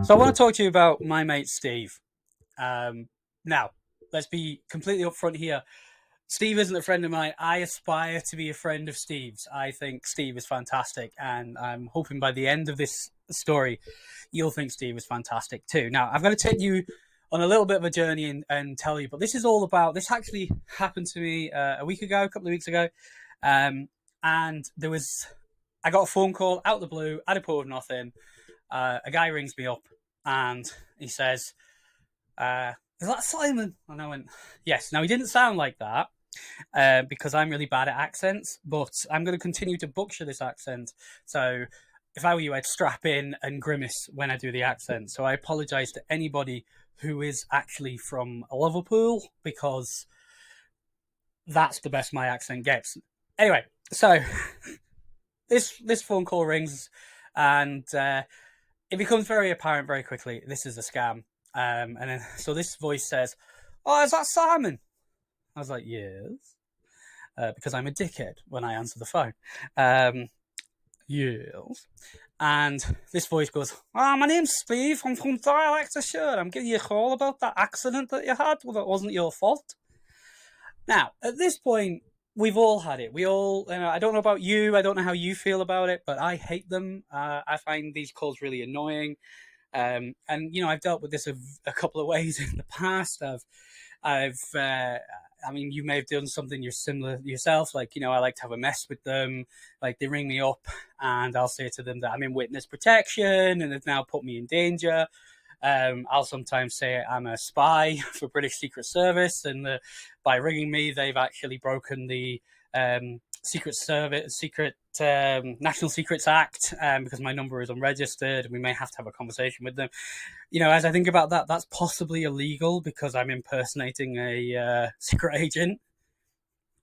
So I want to talk to you about my mate Steve. Now, let's be completely upfront here. Steve isn't a friend of mine. I aspire to be a friend of Steve's. I think Steve is fantastic, and I'm hoping by the end of this story, you'll think Steve is fantastic too. Now, I've got to take you on a little bit of a journey and tell you, but this is all about. This actually happened to me a week ago, a couple of weeks ago, and I got a phone call out of the blue, out of nothing. A guy rings me up and he says, "Is that Simon?" And I went, "Yes." Now he didn't sound like that because I'm really bad at accents, but I'm going to continue to butcher this accent. So if I were you, I'd strap in and grimace when I do the accent. So I apologise to anybody who is actually from Liverpool because that's the best my accent gets. Anyway, so this phone call rings and it becomes very apparent very quickly this is a scam. And then so this voice says, "Oh, is that Simon?" I was like, "Yes," because I'm a dickhead when I answer the phone. Yes. And this voice goes, my name's Steve. I'm from Directorshire. I'm giving you a call about that accident that you had. Well, that wasn't your fault." Now, at this point, we've all had it. We all, I don't know about you. I don't know how you feel about it, but I hate them. I find these calls really annoying. And I've dealt with this a couple of ways in the past. I mean, you may have done something you're similar yourself. Like, I like to have a mess with them. Like, they ring me up and I'll say to them that I'm in witness protection and they've now put me in danger. I'll sometimes say I'm a spy for British Secret Service, and by ringing me, they've actually broken the National Secrets Act because my number is unregistered. And we may have to have a conversation with them. As I think about that, that's possibly illegal because I'm impersonating a secret agent.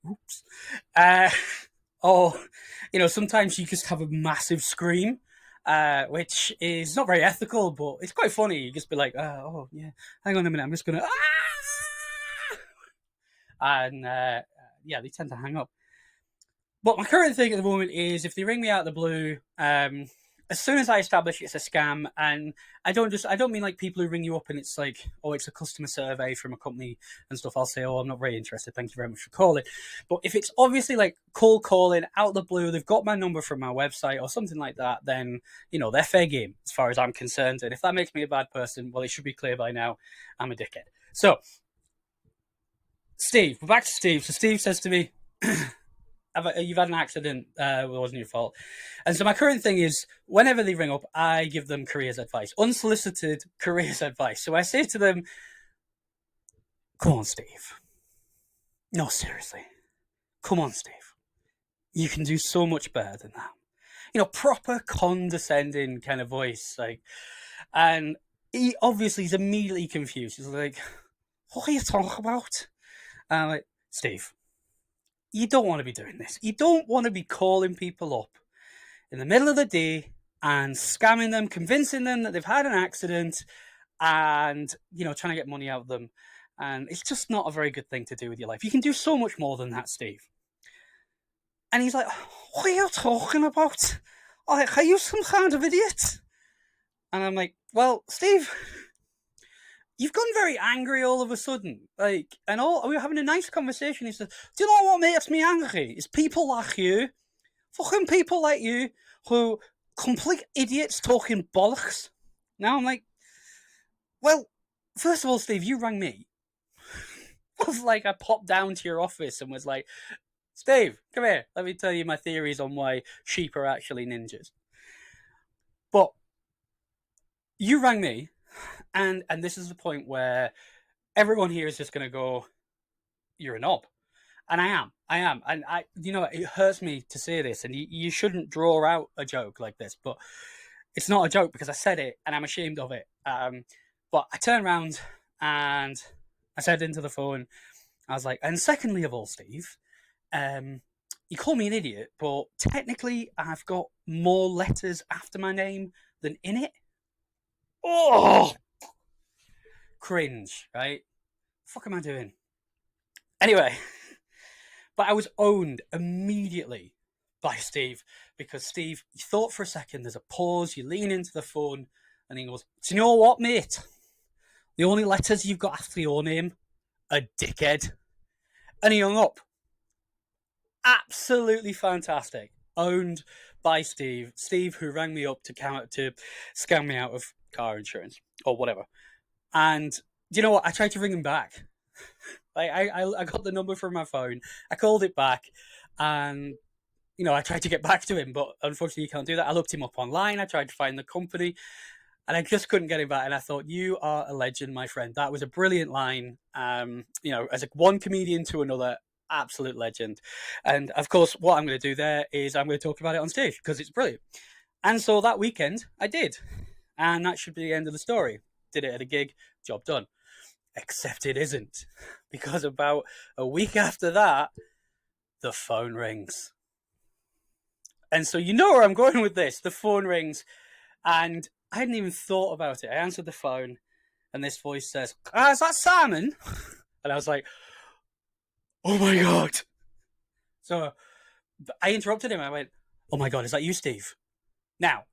Oops. Or, sometimes you just have a massive scream, which is not very ethical, but it's quite funny. You just be like, "Oh, yeah, hang on a minute, I'm just going to," and yeah, they tend to hang up. But my current thing at the moment is if they ring me out of the blue, as soon as I establish it's a scam, and I don't mean like people who ring you up and it's like, "Oh, it's a customer survey from a company and stuff," I'll say, "Oh, I'm not very interested. Thank you very much for calling." But if it's obviously like cold calling out of the blue, they've got my number from my website or something like that, then, they're fair game as far as I'm concerned. And if that makes me a bad person, well, it should be clear by now, I'm a dickhead. So, Steve, we're back to Steve. So Steve says to me, "You've had an accident. It wasn't your fault." And so my current thing is, whenever they ring up, I give them careers advice, unsolicited careers advice. So I say to them, "Come on, Steve. No, seriously. Come on, Steve. You can do so much better than that." Proper condescending kind of voice. And he obviously is immediately confused. He's like, "What are you talking about?" And I'm like, "Steve, you don't want to be doing this. You don't want to be calling people up in the middle of the day and scamming them, convincing them that they've had an accident and, trying to get money out of them. And it's just not a very good thing to do with your life. You can do so much more than that, Steve." And he's like, "What are you talking about? Are you some kind of idiot?" And I'm like, "Well, Steve, you've gone very angry all of a sudden. We were having a nice conversation." He said, "Do you know what makes me angry? It's people like you. Fucking people like you who complete idiots talking bollocks." Now I'm like, "Well, first of all, Steve, you rang me." It was like I popped down to your office and was like, "Steve, come here. Let me tell you my theories on why sheep are actually ninjas." But you rang me, and this is the point where everyone here is just going to go, "You're a knob." And I am. And it hurts me to say this, and you shouldn't draw out a joke like this, but it's not a joke because I said it and I'm ashamed of it. But I turned around and I said into the phone, I was like, "And secondly of all, Steve, you call me an idiot, but technically I've got more letters after my name than in it." Oh, cringe, right? What the fuck am I doing? Anyway, but I was owned immediately by Steve because Steve, you thought for a second, there's a pause, you lean into the phone, And he goes, "Do you know what, mate? The only letters you've got after your name are dickhead." And he hung up. Absolutely fantastic. Owned by Steve. Steve, who rang me up to scam me out of car insurance or whatever. And do you know what? I tried to ring him back. I got the number from my phone. I called it back, and I tried to get back to him, but unfortunately, you can't do that. I looked him up online. I tried to find the company, and I just couldn't get him back. And I thought, you are a legend, my friend. That was a brilliant line. As one comedian to another, absolute legend. And of course, what I'm going to do there is I'm going to talk about it on stage because it's brilliant. And so that weekend, I did, and that should be the end of the story. Did it at a gig, job done. Except it isn't, because about a week after that, the phone rings. And so you know where I'm going with this. The phone rings, and I hadn't even thought about it. I answered the phone, and this voice says, "Is that Simon?" And I was like, "Oh my God." So I interrupted him. I went, "Oh my God, is that you, Steve?" Now,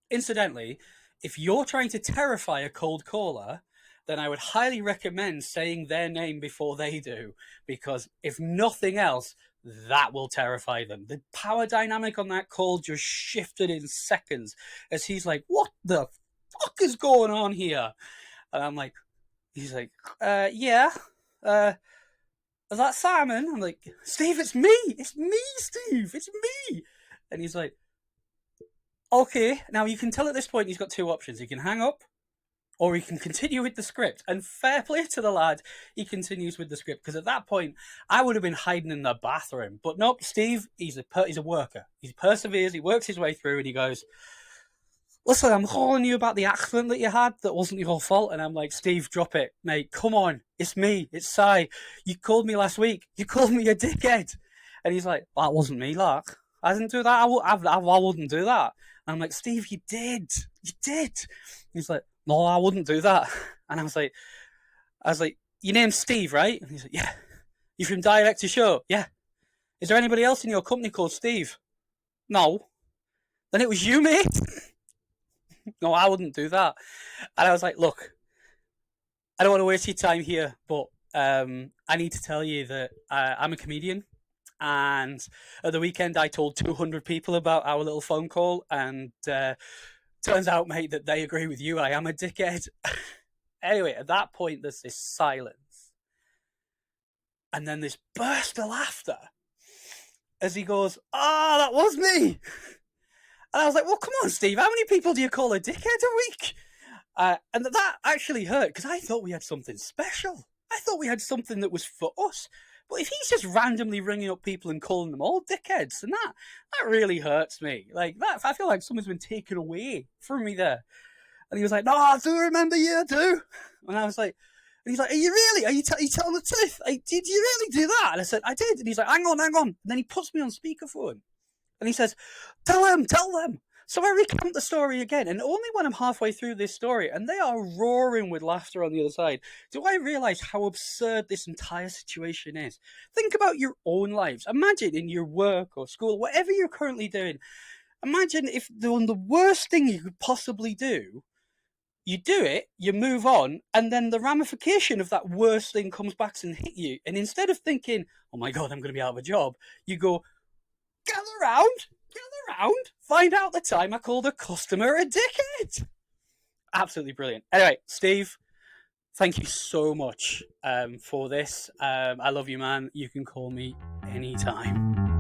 incidentally, if you're trying to terrify a cold caller, then I would highly recommend saying their name before they do, because if nothing else, that will terrify them. The power dynamic on that call just shifted in seconds as he's like, "What the fuck is going on here?" And I'm like, he's like, "Yeah, is that Simon?" I'm like, "Steve, it's me, Steve, it's me." And he's like, "Okay." Now you can tell at this point he's got two options. He can hang up, or he can continue with the script. And fair play to the lad, he continues with the script, because at that point I would have been hiding in the bathroom. But nope, Steve, he's a worker. He perseveres, he works his way through, and he goes, "Listen, I'm calling you about the accident that you had that wasn't your fault." And I'm like, "Steve, drop it, mate. Come on. It's me. It's Si. You called me last week. You called me a dickhead." And he's like, "That wasn't me, Lark. I didn't do that. I wouldn't do that." And I'm like, "Steve, you did. You did." And he's like, "No, I wouldn't do that." And I was like, "Your name's Steve, right?" And he's like, "Yeah." "You from Director Show?" "Yeah." "Is there anybody else in your company called Steve?" "No." "Then it was you, mate." "No, I wouldn't do that." And I was like, "Look, I don't want to waste your time here, but I need to tell you that I'm a comedian. And at the weekend, I told 200 people about our little phone call, and turns out, mate, that they agree with you. I am a dickhead." Anyway, at that point, there's this silence, and then this burst of laughter as he goes, "Ah, that was me." And I was like, "Well, come on, Steve. How many people do you call a dickhead a week?" And that actually hurt, because I thought we had something special. I thought we had something that was for us. But if he's just randomly ringing up people and calling them all dickheads, then that really hurts me. Like that, I feel like something's been taken away from me there. And he was like, "No, I do remember you, I do." And I was like, and he's like, "Are you really? Are you telling the truth? Did you really do that?" And I said, "I did." And he's like, hang on. And then he puts me on speakerphone. And he says, tell them. So I recount the story again, and only when I'm halfway through this story, and they are roaring with laughter on the other side, do I realise how absurd this entire situation is. Think about your own lives. Imagine in your work or school, whatever you're currently doing, imagine if the worst thing you could possibly do, you do it, you move on, and then the ramification of that worst thing comes back and hit you. And instead of thinking, "Oh my God, I'm going to be out of a job," you go, gather round, find out the time I called a customer a dickhead. Absolutely brilliant. Anyway, Steve, thank you so much for this. I love you, man. You can call me anytime.